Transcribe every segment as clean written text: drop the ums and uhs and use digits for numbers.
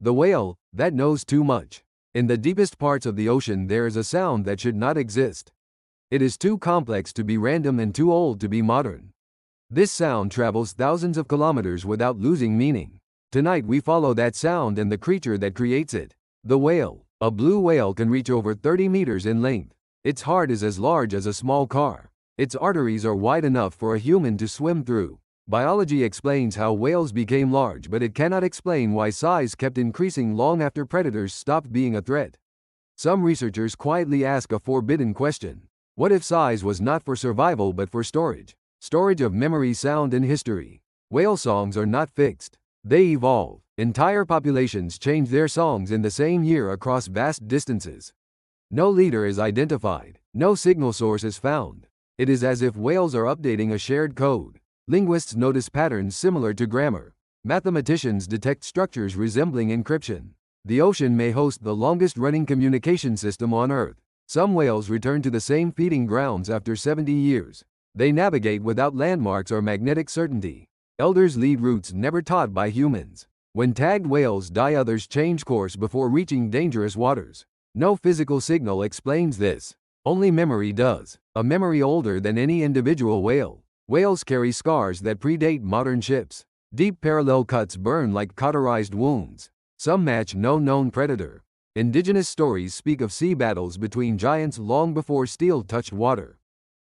The whale, that knows too much. In the deepest parts of the ocean there is a sound that should not exist. It is too complex to be random and too old to be modern. This sound travels thousands of kilometers without losing meaning. Tonight we follow that sound and the creature that creates it. The whale. A blue whale can reach over 30 meters in length. Its heart is as large as a small car. Its arteries are wide enough for a human to swim through. Biology explains how whales became large, but it cannot explain why size kept increasing long after predators stopped being a threat. Some researchers quietly ask a forbidden question. What if size was not for survival but for storage? Storage of memory, sound, and history. Whale songs are not fixed. They evolve. Entire populations change their songs in the same year across vast distances. No leader is identified. No signal source is found. It is as if whales are updating a shared code. Linguists notice patterns similar to grammar. Mathematicians detect structures resembling encryption. The ocean may host the longest-running communication system on Earth. Some whales return to the same feeding grounds after 70 years. They navigate without landmarks or magnetic certainty. Elders lead routes never taught by humans. When tagged whales die, others change course before reaching dangerous waters. No physical signal explains this. Only memory does. A memory older than any individual whale. Whales carry scars that predate modern ships. Deep parallel cuts burn like cauterized wounds. Some match no known predator. Indigenous stories speak of sea battles between giants long before steel touched water.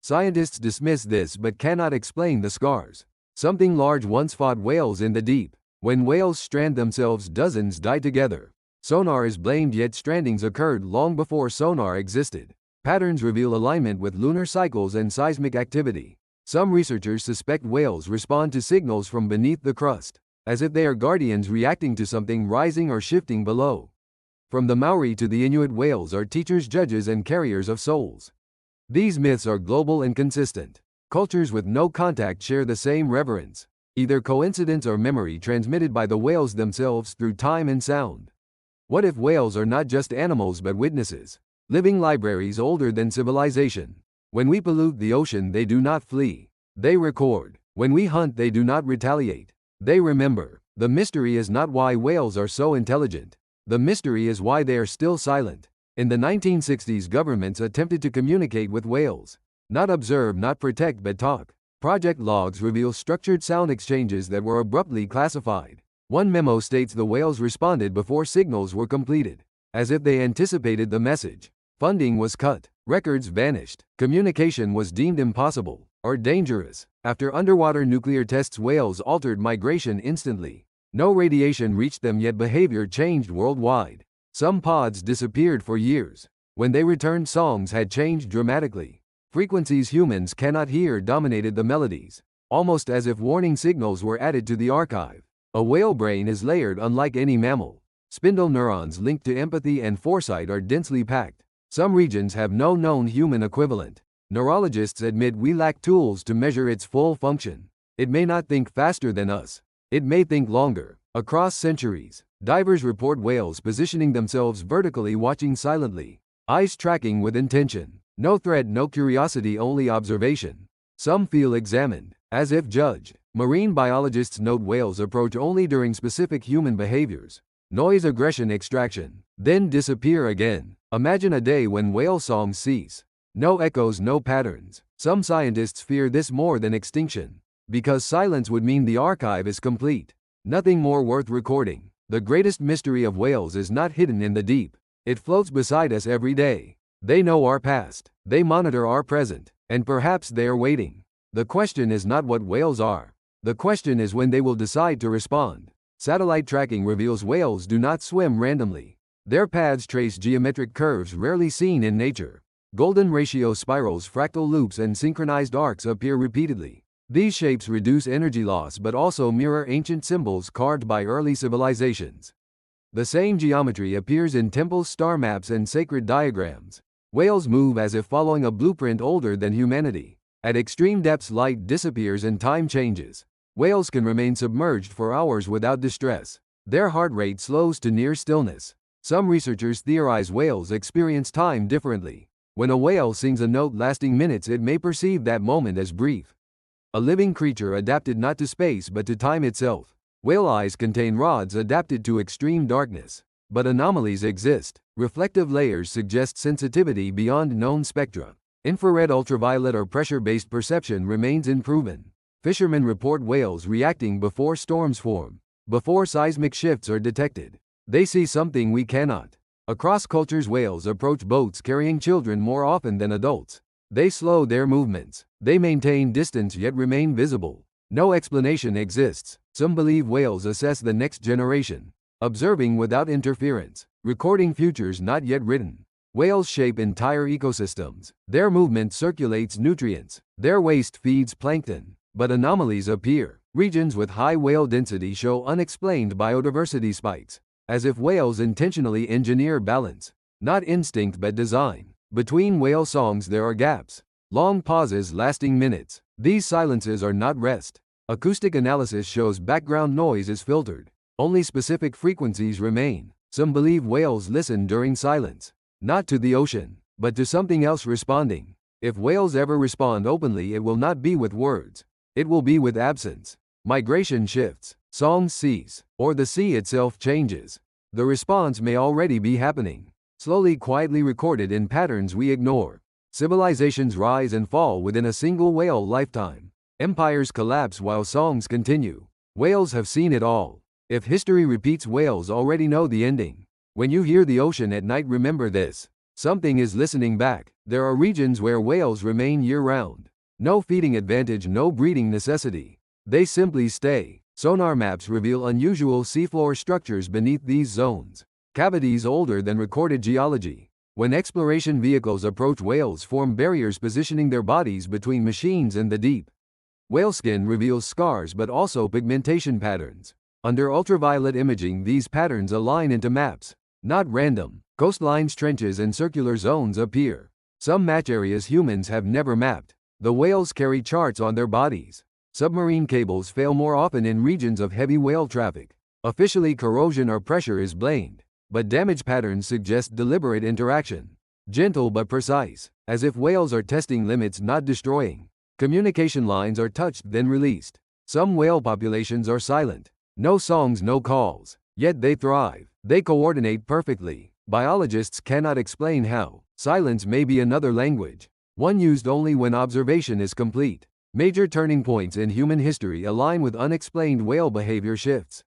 Scientists dismiss this but cannot explain the scars. Something large once fought whales in the deep. When whales strand themselves, dozens die together. Sonar is blamed, yet strandings occurred long before sonar existed. Patterns reveal alignment with lunar cycles and seismic activity. Some researchers suspect whales respond to signals from beneath the crust, as if they are guardians reacting to something rising or shifting below. From the Maori to the Inuit, whales are teachers, judges, and carriers of souls. These myths are global and consistent. Cultures with no contact share the same reverence. Either coincidence or memory transmitted by the whales themselves through time and sound. What if whales are not just animals but witnesses? Living libraries older than civilization. When we pollute the ocean, they do not flee. They record. When we hunt, they do not retaliate. They remember. The mystery is not why whales are so intelligent. The mystery is why they are still silent. In the 1960s, governments attempted to communicate with whales. Not observe, not protect, but talk. Project logs reveal structured sound exchanges that were abruptly classified. One memo states the whales responded before signals were completed, as if they anticipated the message. Funding was cut. Records vanished. Communication was deemed impossible or dangerous. After underwater nuclear tests, whales altered migration instantly. No radiation reached them, yet behavior changed worldwide. Some pods disappeared for years. When they returned, songs had changed dramatically. Frequencies humans cannot hear dominated the melodies, almost as if warning signals were added to the archive. A whale brain is layered unlike any mammal. Spindle neurons linked to empathy and foresight are densely packed. Some regions have no known human equivalent. Neurologists admit we lack tools to measure its full function. It may not think faster than us. It may think longer. Across centuries, divers report whales positioning themselves vertically, watching silently, eyes tracking with intention. No threat, no curiosity, only observation. Some feel examined, as if judged. Marine biologists note whales approach only during specific human behaviors. Noise, aggression, extraction, then disappear again. Imagine a day when whale songs cease. No echoes, no patterns. Some scientists fear this more than extinction, because silence would mean the archive is complete. Nothing more worth recording. The greatest mystery of whales is not hidden in the deep. It floats beside us every day. They know our past. They monitor our present. And perhaps they are waiting. The question is not what whales are. The question is when they will decide to respond. Satellite tracking reveals whales do not swim randomly. Their paths trace geometric curves rarely seen in nature. Golden ratio spirals, fractal loops, and synchronized arcs appear repeatedly. These shapes reduce energy loss but also mirror ancient symbols carved by early civilizations. The same geometry appears in temples, star maps, and sacred diagrams. Whales move as if following a blueprint older than humanity. At extreme depths, light disappears and time changes. Whales can remain submerged for hours without distress. Their heart rate slows to near stillness. Some researchers theorize whales experience time differently. When a whale sings a note lasting minutes, it may perceive that moment as brief. A living creature adapted not to space but to time itself. Whale eyes contain rods adapted to extreme darkness. But anomalies exist. Reflective layers suggest sensitivity beyond known spectra. Infrared, ultraviolet, or pressure-based perception remains unproven. Fishermen report whales reacting before storms form, before seismic shifts are detected. They see something we cannot. Across cultures, whales approach boats carrying children more often than adults. They slow their movements. They maintain distance yet remain visible. No explanation exists. Some believe whales assess the next generation, observing without interference, recording futures not yet written. Whales shape entire ecosystems. Their movement circulates nutrients. Their waste feeds plankton. But anomalies appear. Regions with high whale density show unexplained biodiversity spikes, as if whales intentionally engineer balance, not instinct but design. Between whale songs there are gaps, long pauses lasting minutes. These silences are not rest. Acoustic analysis shows background noise is filtered. Only specific frequencies remain. Some believe whales listen during silence, not to the ocean, but to something else responding. If whales ever respond openly, it will not be with words. It will be with absence. Migration shifts, songs cease, or the sea itself changes. The response may already be happening, slowly, quietly recorded in patterns we ignore. Civilizations rise and fall within a single whale lifetime. Empires collapse while songs continue. Whales have seen it all. If history repeats, whales already know the ending. When you hear the ocean at night, remember this. Something is listening back. There are regions where whales remain year-round. No feeding advantage, no breeding necessity. They simply stay. Sonar maps reveal unusual seafloor structures beneath these zones. Cavities older than recorded geology. When exploration vehicles approach, whales form barriers positioning their bodies between machines and the deep. Whale skin reveals scars but also pigmentation patterns. Under ultraviolet imaging, these patterns align into maps. Not random. Coastlines, trenches, and circular zones appear. Some match areas humans have never mapped. The whales carry charts on their bodies. Submarine cables fail more often in regions of heavy whale traffic. Officially, corrosion or pressure is blamed, but damage patterns suggest deliberate interaction. Gentle but precise, as if whales are testing limits, not destroying. Communication lines are touched then released. Some whale populations are silent. No songs, no calls. Yet they thrive. They coordinate perfectly. Biologists cannot explain how. Silence may be another language, one used only when observation is complete. Major turning points in human history align with unexplained whale behavior shifts.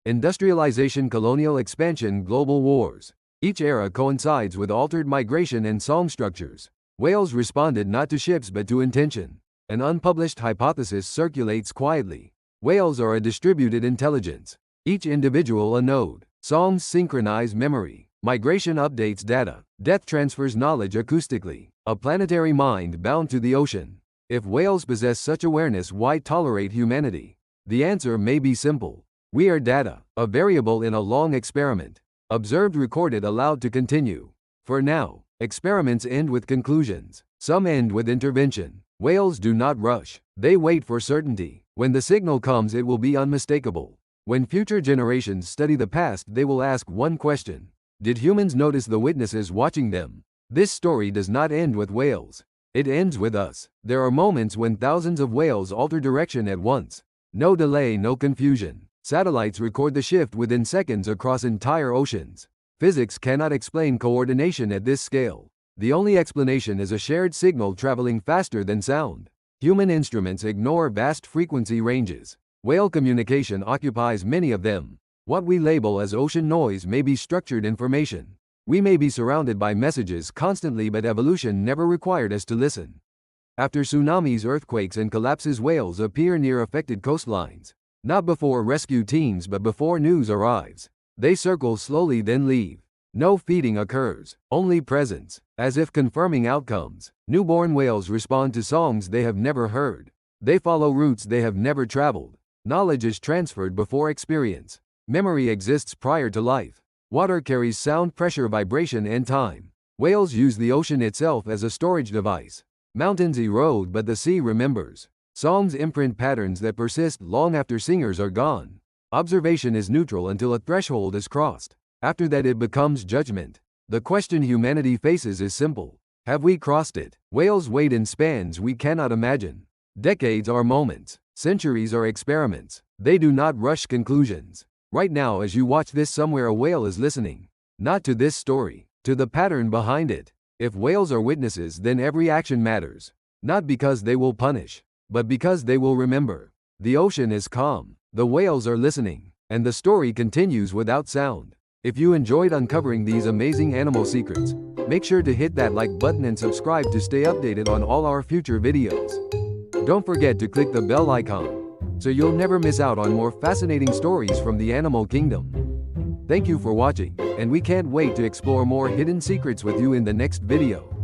Industrialization, colonial expansion, global wars. Each era coincides with altered migration and song structures. Whales responded not to ships but to intention. An unpublished hypothesis circulates quietly. Whales are a distributed intelligence, each individual a node. Songs synchronize memory. Migration updates data. Death transfers knowledge acoustically. A planetary mind bound to the ocean. If whales possess such awareness, why tolerate humanity? The answer may be simple. We are data, a variable in a long experiment. Observed, recorded, allowed to continue. For now, experiments end with conclusions. Some end with intervention. Whales do not rush. They wait for certainty. When the signal comes, it will be unmistakable. When future generations study the past, they will ask one question. Did humans notice the witnesses watching them? This story does not end with whales. It ends with us. There are moments when thousands of whales alter direction at once. No delay, no confusion. Satellites record the shift within seconds across entire oceans. Physics cannot explain coordination at this scale. The only explanation is a shared signal traveling faster than sound. Human instruments ignore vast frequency ranges. Whale communication occupies many of them. What we label as ocean noise may be structured information. We may be surrounded by messages constantly, but evolution never required us to listen. After tsunamis, earthquakes, and collapses, whales appear near affected coastlines. Not before rescue teams, but before news arrives. They circle slowly then leave. No feeding occurs, only presence, as if confirming outcomes. Newborn whales respond to songs they have never heard. They follow routes they have never traveled. Knowledge is transferred before experience. Memory exists prior to life. Water carries sound, pressure, vibration, and time. Whales use the ocean itself as a storage device. Mountains erode, but the sea remembers. Songs imprint patterns that persist long after singers are gone. Observation is neutral until a threshold is crossed. After that, it becomes judgment. The question humanity faces is simple. Have we crossed it? Whales wait in spans we cannot imagine. Decades are moments. Centuries are experiments. They do not rush conclusions. Right now, as you watch this, somewhere a whale is listening. Not to this story, to the pattern behind it. If whales are witnesses, then every action matters. Not because they will punish, but because they will remember. The ocean is calm, the whales are listening, and the story continues without sound. If you enjoyed uncovering these amazing animal secrets, make sure to hit that like button and subscribe to stay updated on all our future videos. Don't forget to click the bell icon, so you'll never miss out on more fascinating stories from the animal kingdom. Thank you for watching, and we can't wait to explore more hidden secrets with you in the next video.